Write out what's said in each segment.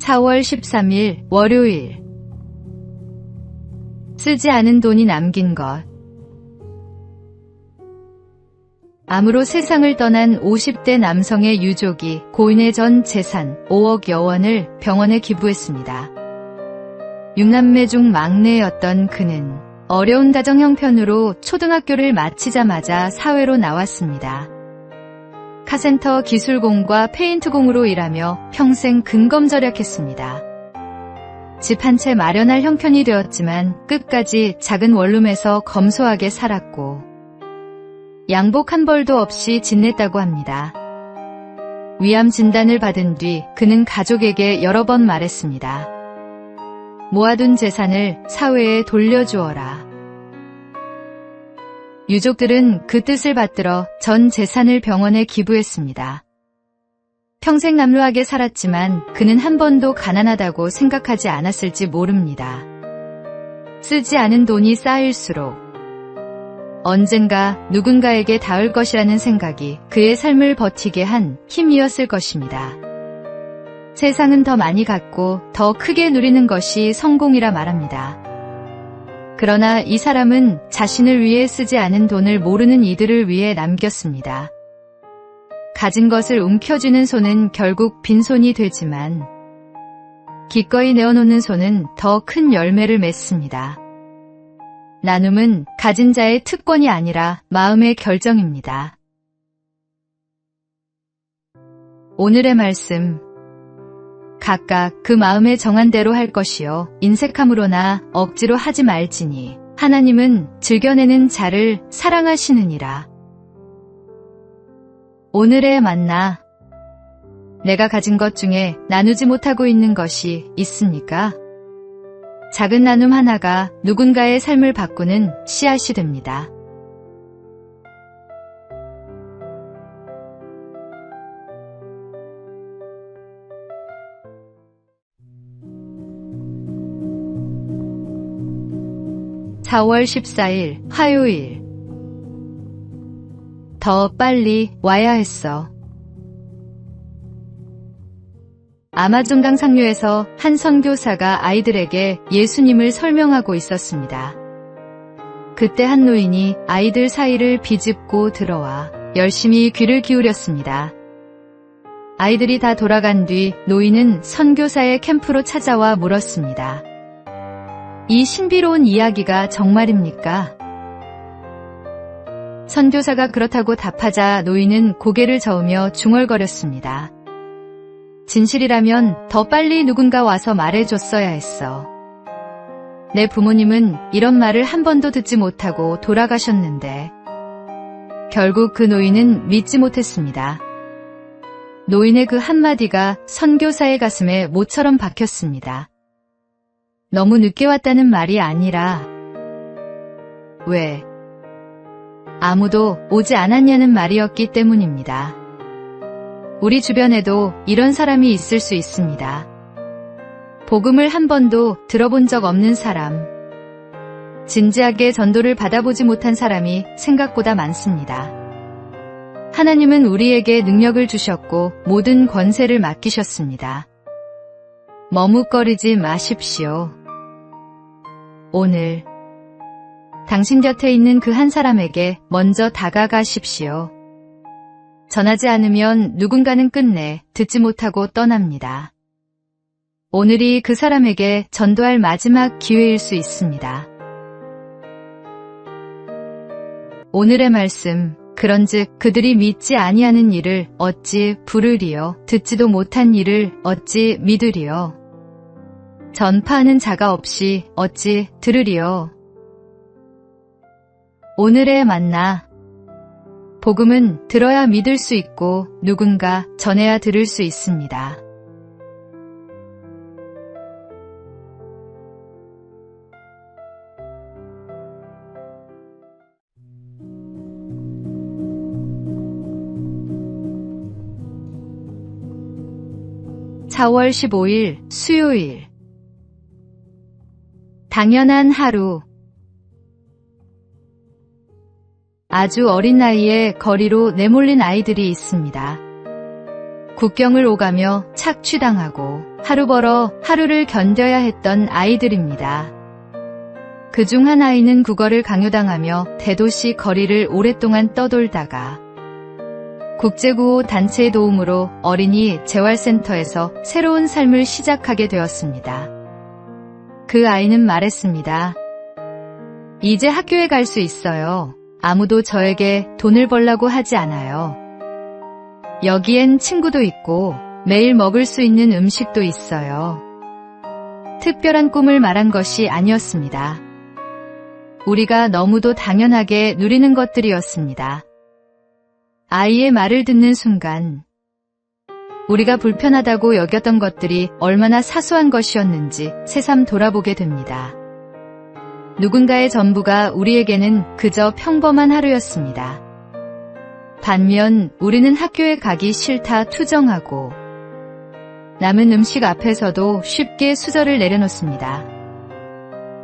4월 13일 월요일. 쓰지 않은 돈이 남긴 것. 암으로 세상을 떠난 50대 남성의 유족이 고인의 전 재산 5억여 원을 병원에 기부했습니다. 6남매 중 막내였던 그는 어려운 가정 형편으로 초등학교를 마치자마자 사회로 나왔습니다. 카센터 기술공과 페인트공으로 일하며 평생 근검절약했습니다. 집 한 채 마련할 형편이 되었지만 끝까지 작은 원룸에서 검소하게 살았고 양복 한 벌도 없이 지냈다고 합니다. 위암 진단을 받은 뒤 그는 가족에게 여러 번 말했습니다. 모아둔 재산을 사회에 돌려주어라. 유족들은 그 뜻을 받들어 전 재산을 병원에 기부했습니다. 평생 남루하게 살았지만 그는 한 번도 가난하다고 생각하지 않았을지 모릅니다. 쓰지 않은 돈이 쌓일수록 언젠가 누군가에게 닿을 것이라는 생각이 그의 삶을 버티게 한 힘이었을 것입니다. 세상은 더 많이 갖고 더 크게 누리는 것이 성공이라 말합니다. 그러나 이 사람은 자신을 위해 쓰지 않은 돈을 모르는 이들을 위해 남겼습니다. 가진 것을 움켜쥐는 손은 결국 빈손이 되지만 기꺼이 내어놓는 손은 더 큰 열매를 맺습니다. 나눔은 가진 자의 특권이 아니라 마음의 결정입니다. 오늘의 말씀. 각각 그 마음에 정한 대로 할 것이요 인색함으로나 억지로 하지 말지니 하나님은 즐겨내는 자를 사랑하시느니라. 오늘의 만나. 내가 가진 것 중에 나누지 못하고 있는 것이 있습니까? 작은 나눔 하나가 누군가의 삶을 바꾸는 씨앗이 됩니다. (4월 14일) 화요일. 더 빨리 와야 했어. 아마존강 상류에서 한 선교사가 아이들에게 예수님을 설명하고 있었습니다. 그때 한 노인이 아이들 사이를 비집고 들어와 열심히 귀를 기울였습니다. 아이들이 다 돌아간 뒤 노인은 선교사의 캠프로 찾아와 물었습니다. 이 신비로운 이야기가 정말입니까? 선교사가 그렇다고 답하자 노인은 고개를 저으며 중얼거렸습니다. 진실이라면 더 빨리 누군가 와서 말해줬어야 했어. 내 부모님은 이런 말을 한 번도 듣지 못하고 돌아가셨는데 결국 그 노인은 믿지 못했습니다. 노인의 그 한마디가 선교사의 가슴에 모처럼 박혔습니다. 너무 늦게 왔다는 말이 아니라 왜 아무도 오지 않았냐는 말이었기 때문입니다. 우리 주변에도 이런 사람이 있을 수 있습니다. 복음을 한 번도 들어본 적 없는 사람, 진지하게 전도를 받아보지 못한 사람이 생각보다 많습니다. 하나님은 우리에게 능력을 주셨고 모든 권세를 맡기셨습니다. 머뭇거리지 마십시오. 오늘 당신 곁에 있는 그 한 사람에게 먼저 다가가십시오. 전하지 않으면 누군가는 끝내 듣지 못하고 떠납니다. 오늘이 그 사람에게 전도할 마지막 기회일 수 있습니다. 오늘의 말씀. 그런즉 그들이 믿지 아니하는 일을 어찌 부르리요? 듣지도 못한 일을 어찌 믿으리요? 전파하는 자가 없이 어찌 들으리요? 오늘의 만나. 복음은 들어야 믿을 수 있고 누군가 전해야 들을 수 있습니다. (4월 15일) 수요일. 당연한 하루. 아주 어린 나이에 거리로 내몰린 아이들이 있습니다. 국경을 오가며 착취당하고 하루 벌어 하루를 견뎌야 했던 아이들입니다. 그중 한 아이는 국어를 강요당하며 대도시 거리를 오랫동안 떠돌다가 국제구호 단체의 도움으로 어린이 재활센터에서 새로운 삶을 시작하게 되었습니다. 그 아이는 말했습니다. 이제 학교에 갈 수 있어요. 아무도 저에게 돈을 벌라고 하지 않아요. 여기엔 친구도 있고 매일 먹을 수 있는 음식도 있어요. 특별한 꿈을 말한 것이 아니었습니다. 우리가 너무도 당연하게 누리는 것들이었습니다. 아이의 말을 듣는 순간 우리가 불편하다고 여겼던 것들이 얼마나 사소한 것이었는지 새삼 돌아보게 됩니다. 누군가의 전부가 우리에게는 그저 평범한 하루였습니다. 반면 우리는 학교에 가기 싫다 투정하고 남은 음식 앞에서도 쉽게 수저를 내려놓습니다.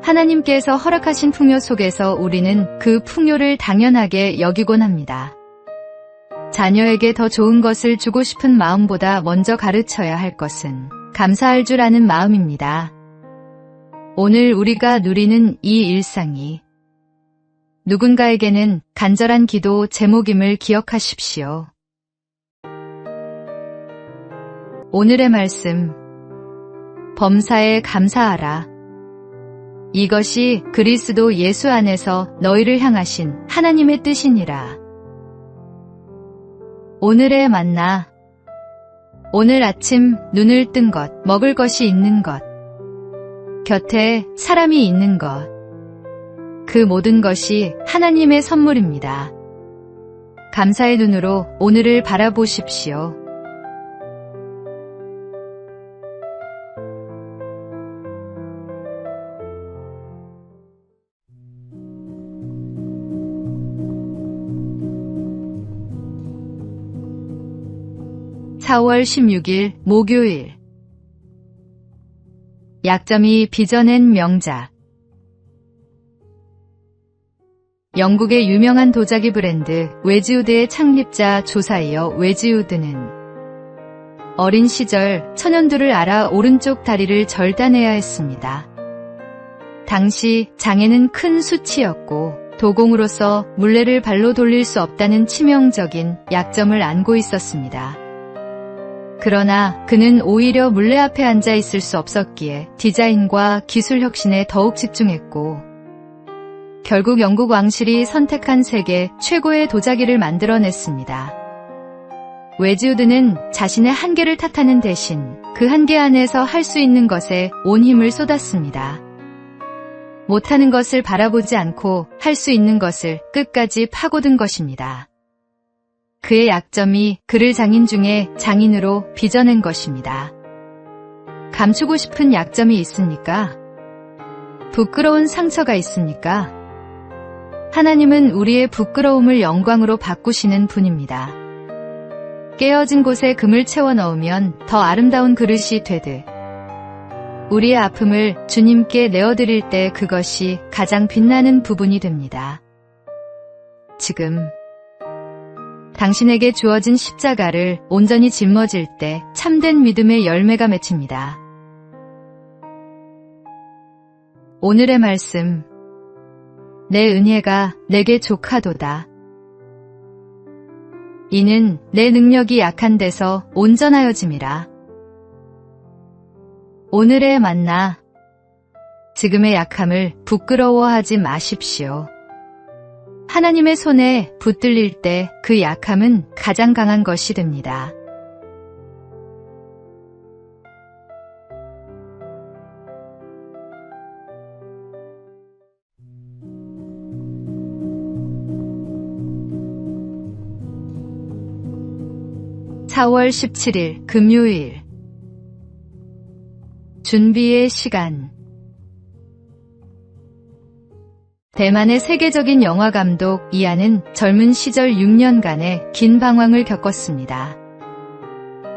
하나님께서 허락하신 풍요 속에서 우리는 그 풍요를 당연하게 여기곤 합니다. 자녀에게 더 좋은 것을 주고 싶은 마음보다 먼저 가르쳐야 할 것은 감사할 줄 아는 마음입니다. 오늘 우리가 누리는 이 일상이 누군가에게는 간절한 기도 제목임을 기억하십시오. 오늘의 말씀, 범사에 감사하라. 이것이 그리스도 예수 안에서 너희를 향하신 하나님의 뜻이니라. 오늘의 만나, 오늘 아침 눈을 뜬 것, 먹을 것이 있는 것, 곁에 사람이 있는 것, 그 모든 것이 하나님의 선물입니다. 감사의 눈으로 오늘을 바라보십시오. (4월 16일) 목요일. 약점이 빚어낸 명작. 영국의 유명한 도자기 브랜드 웨지우드의 창립자 조사이어 웨지우드는 어린 시절 천연두를 알아 오른쪽 다리를 절단해야 했습니다. 당시 장애는 큰 수치였고 도공으로서 물레를 발로 돌릴 수 없다는 치명적인 약점을 안고 있었습니다. 그러나 그는 오히려 물레 앞에 앉아 있을 수 없었기에 디자인과 기술 혁신에 더욱 집중했고 결국 영국 왕실이 선택한 세계 최고의 도자기를 만들어냈습니다. 웨지우드는 자신의 한계를 탓하는 대신 그 한계 안에서 할 수 있는 것에 온 힘을 쏟았습니다. 못하는 것을 바라보지 않고 할 수 있는 것을 끝까지 파고든 것입니다. 그의 약점이 그를 장인 중에 장인으로 빚어낸 것입니다. 감추고 싶은 약점이 있습니까? 부끄러운 상처가 있습니까? 하나님은 우리의 부끄러움을 영광으로 바꾸시는 분입니다. 깨어진 곳에 금을 채워 넣으면 더 아름다운 그릇이 되듯 우리의 아픔을 주님께 내어드릴 때 그것이 가장 빛나는 부분이 됩니다. 지금 당신에게 주어진 십자가를 온전히 짊어질 때 참된 믿음의 열매가 맺힙니다. 오늘의 말씀, 내 은혜가 내게 족하도다. 이는 내 능력이 약한 데서 온전하여짐이라. 오늘의 만나, 지금의 약함을 부끄러워하지 마십시오. 하나님의 손에 붙들릴 때 그 약함은 가장 강한 것이 됩니다. (4월 17일) 금요일. 준비의 시간. 대만의 세계적인 영화감독 이안은 젊은 시절 6년간의 긴 방황을 겪었습니다.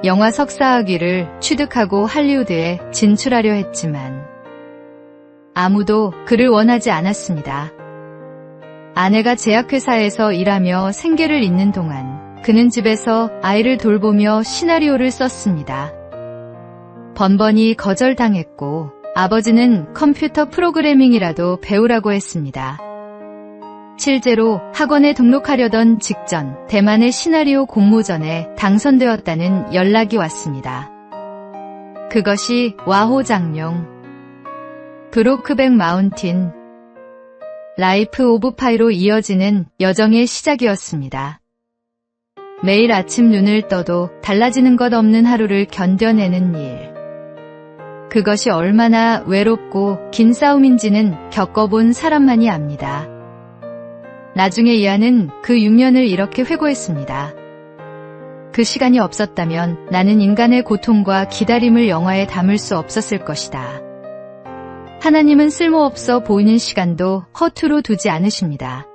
영화 석사학위를 취득하고 할리우드에 진출하려 했지만 아무도 그를 원하지 않았습니다. 아내가 제약회사에서 일하며 생계를 잇는 동안 그는 집에서 아이를 돌보며 시나리오를 썼습니다. 번번이 거절당했고 아버지는 컴퓨터 프로그래밍이라도 배우라고 했습니다. 실제로 학원에 등록하려던 직전 대만의 시나리오 공모전에 당선되었다는 연락이 왔습니다. 그것이 와호장룡, 브로크백 마운틴, 라이프 오브 파이로 이어지는 여정의 시작이었습니다. 매일 아침 눈을 떠도 달라지는 것 없는 하루를 견뎌내는 일. 그것이 얼마나 외롭고 긴 싸움인지는 겪어본 사람만이 압니다. 나중에 이안은 그 6년을 이렇게 회고했습니다. 그 시간이 없었다면 나는 인간의 고통과 기다림을 영화에 담을 수 없었을 것이다. 하나님은 쓸모없어 보이는 시간도 허투루 두지 않으십니다.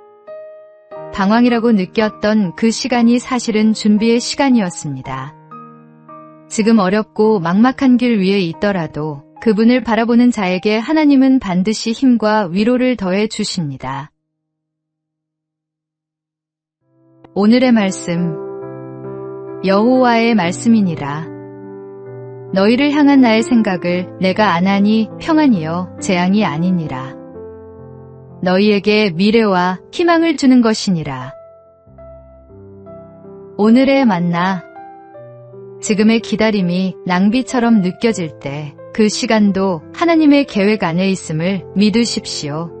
방황이라고 느꼈던 그 시간이 사실은 준비의 시간이었습니다. 지금 어렵고 막막한 길 위에 있더라도 그분을 바라보는 자에게 하나님은 반드시 힘과 위로를 더해 주십니다. 오늘의 말씀, 여호와의 말씀이니라. 너희를 향한 나의 생각을 내가 아나니 평안이요 재앙이 아니니라. 너희에게 미래와 희망을 주는 것이니라. 오늘의 만나. 지금의 기다림이 낭비처럼 느껴질 때 그 시간도 하나님의 계획 안에 있음을 믿으십시오.